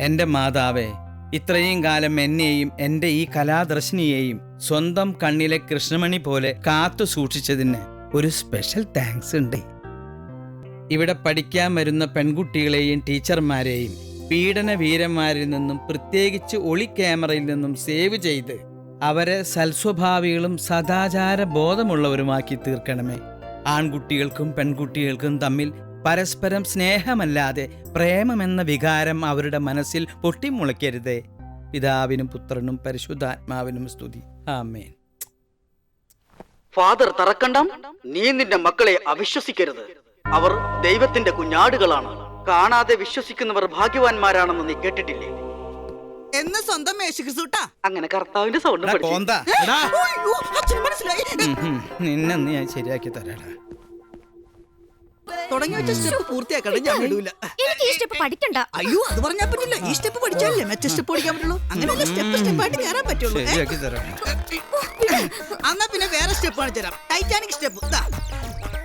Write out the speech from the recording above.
എൻ്റെ മാതാവേ, ഇത്രയും കാലം എന്നെയും എൻ്റെ ഈ കലാദർശിനിയെയും സ്വന്തം കണ്ണിലെ കൃഷ്ണമണി പോലെ കാത്തു സൂക്ഷിച്ചതിന് ഒരു സ്പെഷ്യൽ താങ്ക്സ് ഉണ്ട്. ഇവിടെ പഠിക്കാൻ വരുന്ന പെൺകുട്ടികളെയും ടീച്ചർമാരെയും പീഡന വീരന്മാരിൽ നിന്നും, പ്രത്യേകിച്ച് ഒളി ക്യാമറയിൽ നിന്നും സേവ് ചെയ്ത് അവരെ സൽസ്വഭാവികളും സദാചാര ബോധമുള്ളവരുമാക്കി തീർക്കണമേ. ആൺകുട്ടികൾക്കും പെൺകുട്ടികൾക്കും തമ്മിൽ പരസ്പരം സ്നേഹമല്ലാതെ പ്രേമമെന്ന വികാരം അവരുടെ മനസ്സിൽ പൊട്ടിമുളയ്ക്കരുതേ. പിതാവിനും പുത്രനും പരിശുദ്ധാത്മാവിനും സ്തുതി. ആമേൻ. ഫാദർ തറക്കണ്ടം, നീ നിന്റെ മക്കളെ അവിശ്വസിക്കരുത്. അവർ ദൈവത്തിന്റെ കുഞ്ഞാടുകളാണ്. കാണാതെ വിശ്വസിക്കുന്നവർ ഭാഗ്യവാന്മാരാണെന്ന് നീ കേട്ടിട്ടില്ലേ? എന്ന് സ്വന്തം യേശുക്രിസ്തുട്ടാ. അങ്ങനെ കർത്താവിന്റെ സൗണ്ട് പഠിച്ചു. മനസ്സിലായി. നിന്നെ ഞാൻ ശരിയാക്കി തരാടാ. തുടങ്ങി വെച്ച സ്റ്റെപ്പ് പൂർത്തിയാക്കട്ടെ, ഞാൻ വിടൂല. എനിക്ക് ഈ സ്റ്റെപ്പ് പഠിക്കണ്ട. അയ്യോ, അത് പറഞ്ഞാ പറ്റില്ല. ഈ സ്റ്റെപ്പ് പഠിച്ചാലേ മറ്റേ സ്റ്റെപ്പ് പഠിക്കാൻ പറ്റുള്ളൂ. അങ്ങനെയല്ല, സ്റ്റെപ്പ് ആയിട്ട് കയറാൻ പറ്റുള്ളൂ. ശരിയാക്കി തരാം. എന്നാ പിന്നെ വേറെ സ്റ്റെപ്പ് കാണിച്ചു തരാം. Titanic step.